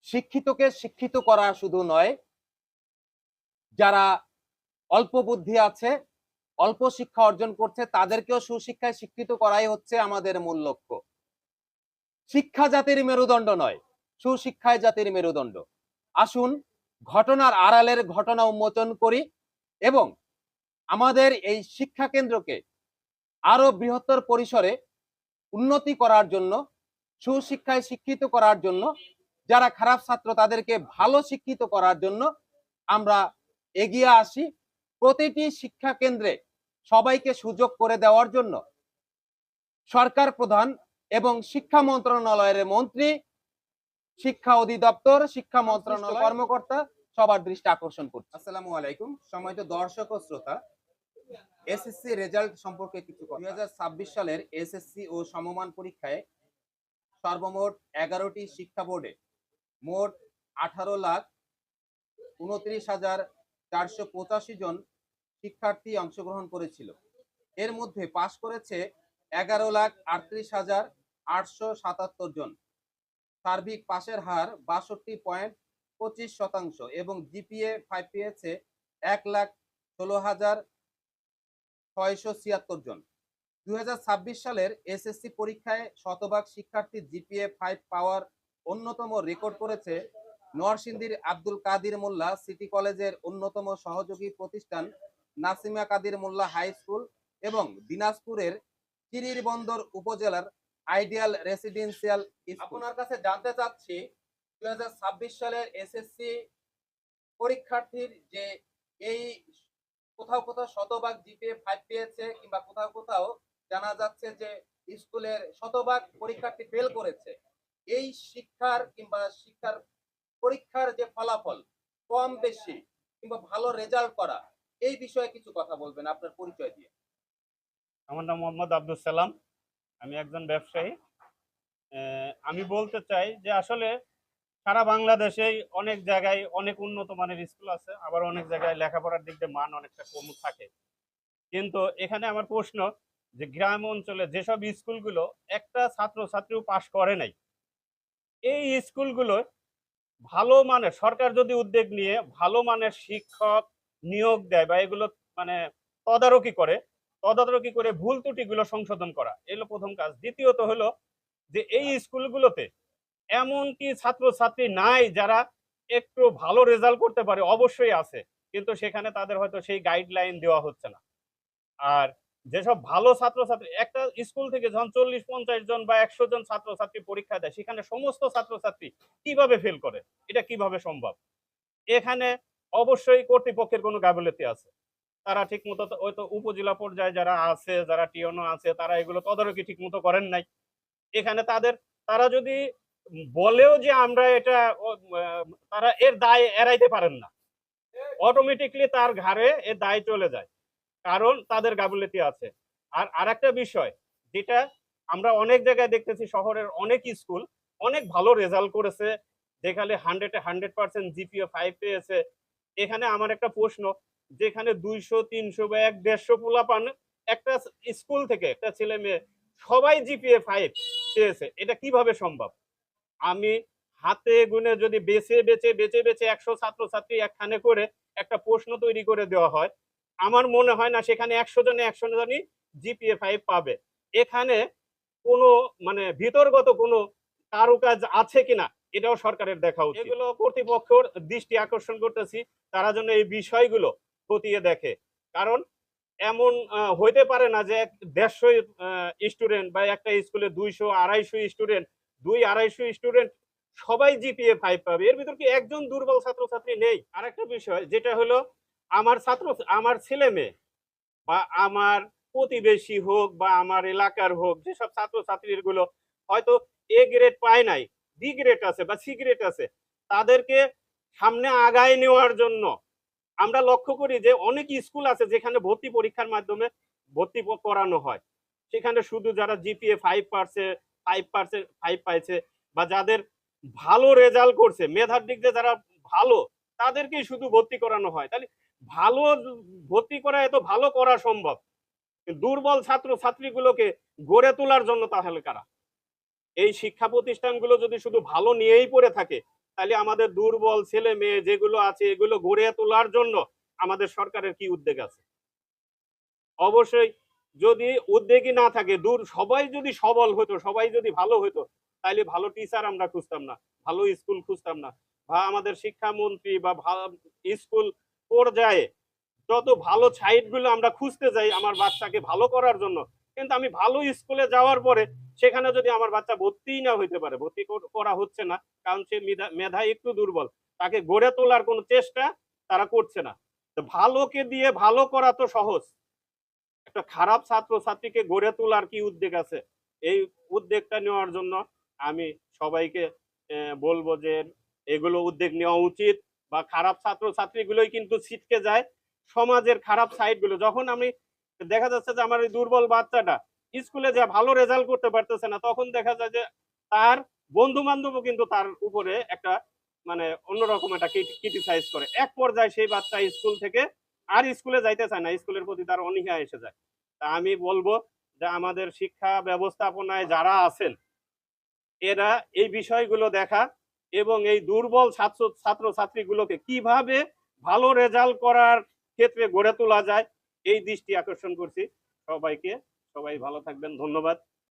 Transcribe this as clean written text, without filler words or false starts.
শিক্ষিতকে শিক্ষিত করা শুধু নয়, যারা অল্প বুদ্ধি আছে, অল্প শিক্ষা অর্জন করছে, তাদেরকেও সুশিক্ষায় শিক্ষিত করাই হচ্ছে আমাদের মূল লক্ষ্য। শিক্ষা জাতির মেরুদণ্ড নয়, সুশিক্ষায় জাতির মেরুদণ্ড। আসুন ঘটনার আড়ালের ঘটনা উন্মোচন করি এবং আমাদের এই শিক্ষা কেন্দ্রকে আরো বৃহত্তর পরিসরে উন্নতি করার জন্য, সুশিক্ষায় শিক্ষিত করার জন্য, যারা খারাপ ছাত্র তাদেরকে ভালো শিক্ষিত করার জন্য আমরা এগিয়ে আসি। প্রতিটি শিক্ষা কেন্দ্রে সবাইকে সুযোগ করে দেওয়ার জন্য সরকার প্রধান এবং শিক্ষা মন্ত্রণালয়ের মন্ত্রী, শিক্ষা অধিদপ্তর, শিক্ষা মন্ত্রণালয় কর্মকর্তা সবার দৃষ্টি আকর্ষণ করছে। আসসালামু আলাইকুম সম্মানিত দর্শক ও শ্রোতা, এসএসসি রেজাল্ট সম্পর্কে কিছু কথা। 2026 সালের এসএসসি ও সমমান পরীক্ষায় সর্বমোট 11টি শিক্ষা বোর্ডে মোট 18,29,485 জন শিক্ষার্থী অংশগ্রহণ করেছিল। এর মধ্যে পাশ করেছে 11,38,877 জন। সার্বিক পাশের হার 62.25% এবং জিপিএ 5 পেয়েছে 1,16,676 জন। 2026 সালের এসএসসি পরীক্ষায় শতভাগ শিক্ষার্থী জিপিএ 5 পাওয়ার অন্যতম রেকর্ড করেছে নরসিংদীর আব্দুল কাদির মোল্লা সিটি কলেজের অন্যতম সহযোগী প্রতিষ্ঠান নাসিমা কাদির মোল্লা হাই স্কুল এবং দিনাজপুরের চিরিরবন্দর উপজেলার আইডিয়াল রেসিডেন্সিয়াল। আপনার কাছে জানতে চাচ্ছি 2026 সালের এসএসসি পরীক্ষার্থীর যে এই কোথাও কোথাও শতভাগ জিপিএ 5 পেয়েছে কিংবা কোথাও কোথাও জানা যাচ্ছে যে স্কুলের শতভাগ পরীক্ষার্থী ফেল করেছে, এই শিক্ষার কিংবা শিক্ষার পরীক্ষার যে ফলাফল কম বেশি কিংবা ভালো রেজাল্ট করা, এই বিষয়ে কিছু কথা বলবেন আপনার পরিচয় দিয়ে। আমার নাম মোহাম্মদ আব্দুল সালাম, আমি একজন ব্যবসায়ী। আমি বলতে চাই যে আসলে সারা বাংলাদেশেই অনেক জায়গায় অনেক উন্নত মানের স্কুল আছে, আবার অনেক জায়গায় লেখাপড়ার দিক দিয়ে মান অনেকটা কম থাকে। কিন্তু এখানে আমার প্রশ্ন যে গ্রাম অঞ্চলে যেসব স্কুলগুলো একটা ছাত্রছাত্রীও পাশ করে নাই, এই স্কুলগুলো ভালো মানের সরকার যদি উদ্যোগ নিয়ে ভালো মানের শিক্ষক নিয়োগ দেয় বা এগুলো মানে তদারকি করে ভুল ত্রুটিগুলো সংশোধন করা, এগুলো প্রথম কাজ। দ্বিতীয়ত হলো যে এই স্কুলগুলোতে এমন কি ছাত্রছাত্রী নাই যারা একটু ভালো রেজাল্ট করতে পারে? অবশ্যই আছে, কিন্তু সেখানে তাদের হয়তো সেই গাইডলাইন দেওয়া হচ্ছে না। আর যেসব ভালো ছাত্রছাত্রী, একটা স্কুল থেকে যখন 40-50 জন বা 100 জন ছাত্রছাত্রী পরীক্ষা দেয়, সেখানে সমস্ত ছাত্রছাত্রী কিভাবে ফেল করে? এটা কিভাবে সম্ভব? এখানে অবশ্যই কর্তৃপক্ষের কোনো গাফিলতি আছে। তারা ঠিক মতো হয়তো উপজেলা পর্যায়ে যারা আছে, যারা টিওনো আছে, তারা এগুলো তদারকি ঠিক মতো করেন নাই। এখানে তারা যদি বলেও যে আমরা এটা, তারা এর দায় এড়াইতে পারেন না, অটোমেটিকলি তার ঘাড়ে এর দায় চলে যায়, কারণ তাদের গাফিলতি আছে। আর আরেকটা বিষয় যেটা আমরা অনেক জায়গায় দেখতেছি, শহরের অনেক স্কুল অনেক ভালো রেজাল্ট করেছে, যেখানে 100% জিপিএ 5 পেয়েছে। এখানে আমার একটা প্রশ্ন, যেখানে 200-300 বা 150 পোলাপান একটা স্কুল থেকে একটা ছেলে মেয়ে সবাই জিপিএ 5 পেয়েছে, এটা কিভাবে সম্ভব? আমি হাতে গুনে যদি বেছে বেছে 100 ছাত্রছাত্রী একখানে করে একটা প্রশ্ন তৈরি করে দেওয়া হয়, আমার মনে হয় না সেখানে 100 জনে 100 জনই জিপিএ 5 পাবে। এখানে কোনো মানে ভিতরগত কোনো কারুকাজ আছে কিনা এটাও সরকারের দেখা উচিত। এগুলো কর্তৃপক্ষের দৃষ্টি আকর্ষণ করতেছি, তারা যেন এই বিষয়গুলো খতিয়ে দেখে। কারণ এমন হইতে পারে না যে 150 স্টুডেন্ট বা একটা স্কুলে 200-250 স্টুডেন্ট, 200-250 স্টুডেন্ট সবাই জিপিএ 5 পাবে। এর ভিতর কি একজন দুর্বল ছাত্রছাত্রী নেই? আরেকটা বিষয় যেটা হলো, আমার ছেলে মেয়ে বা আমার প্রতিবেশী হোক বা আমার এলাকার হোক, যেসব ছাত্রছাত্রীর গুলো হয়তো এ গ্রেড পায় নাই, বি গ্রেড আছে বা সি গ্রেড আছে, তাদেরকে সামনে আগায় নেওয়ার জন্য আমরা লক্ষ্য করি যে অনেক স্কুল আছে যেখানে ভর্তি পরীক্ষার মাধ্যমে ভর্তি করানো হয়। সেখানে শুধু যারা জিপিএ 5 পাইছে বা যাদের ভালো রেজাল্ট করছে, মেধার দিক দিয়ে যারা ভালো, তাদেরকেই শুধু ভর্তি করানো হয়। তাহলে ভালো ভর্তি করা এত ভালো করা সম্ভব, দুর্বল ছাত্র ছাত্রীগুলোকে গড়ে তোলার জন্য তাহলে কারা? এই শিক্ষা প্রতিষ্ঠানগুলো যদি শুধু ভালো নিয়েই পড়ে থাকে, তাহলে আমাদের দুর্বল ছেলে মেয়ে যেগুলো আছে এগুলো গড়ে তোলার জন্য আমাদের সরকারের কি উদ্যোগ আছে? অবশ্যই যদি উদ্যোগী না থাকে, সবাই যদি সবল হতো, সবাই যদি ভালো হতো, তাইলে ভালো টিচার আমরা খুঁজতাম না, ভালো স্কুল খুঁজতাম না, বা আমাদের শিক্ষামন্ত্রী বা স্কুল পর্যায়ে যত ভালো সাইট গুলো আমরা খুঁজতে যাই আমার বাচ্চাকে ভালো করার জন্য, কিন্তু আমি ভালো স্কুলে যাওয়ার পরে সেখানে যদি আমার বাচ্চা ভর্তিই না হইতে পারে, ভর্তি করা হচ্ছে না, কারণ সে মেধায় একটু দুর্বল, তাকে গড়ে তোলার কোনো চেষ্টা তারা করছে না। তো ভালোকে দিয়ে ভালো করা তো সহজ, একটা খারাপ ছাত্রছাত্রীকে গড়ে তোলার কি উদ্যোগ আছে? এই উদ্যোগটা নেওয়ার জন্য আমি সবাইকে বলবো যে এগুলো উদ্যোগ নেওয়া উচিত। বা খারাপ ছাত্রছাত্রীগুলোই কিন্তু ছিটকে যায় সমাজের খারাপ সাইড গুলো। যখন আমি দেখা যাচ্ছে যে আমার এই দুর্বল বাচ্চাটা স্কুলে যা ভালো রেজাল্ট করতে পারতেছে না, তখন দেখা যায় যে তার বন্ধু বান্ধবও কিন্তু তার উপরে একটা মানে অন্যরকম একটা ক্রিটিসাইজ করে। এক পর্যায়ে সেই বাচ্চা স্কুল থেকে আর স্কুলে যাইতে চায় না, স্কুলের প্রতি তার অনীহা এসে যায়। তা আমি বলবো যে আমাদের শিক্ষা ব্যবস্থাপনায় যারা আছেন এরা এই বিষয়গুলো দেখা এবং এই দুর্বল ছাত্রছাত্রীগুলোকে কিভাবে ভালো রেজাল্ট করার ক্ষেত্রে গড়ে তোলা যায় এই দৃষ্টি আকর্ষণ করছি সবাইকে। সবাই ভালো থাকবেন, ধন্যবাদ।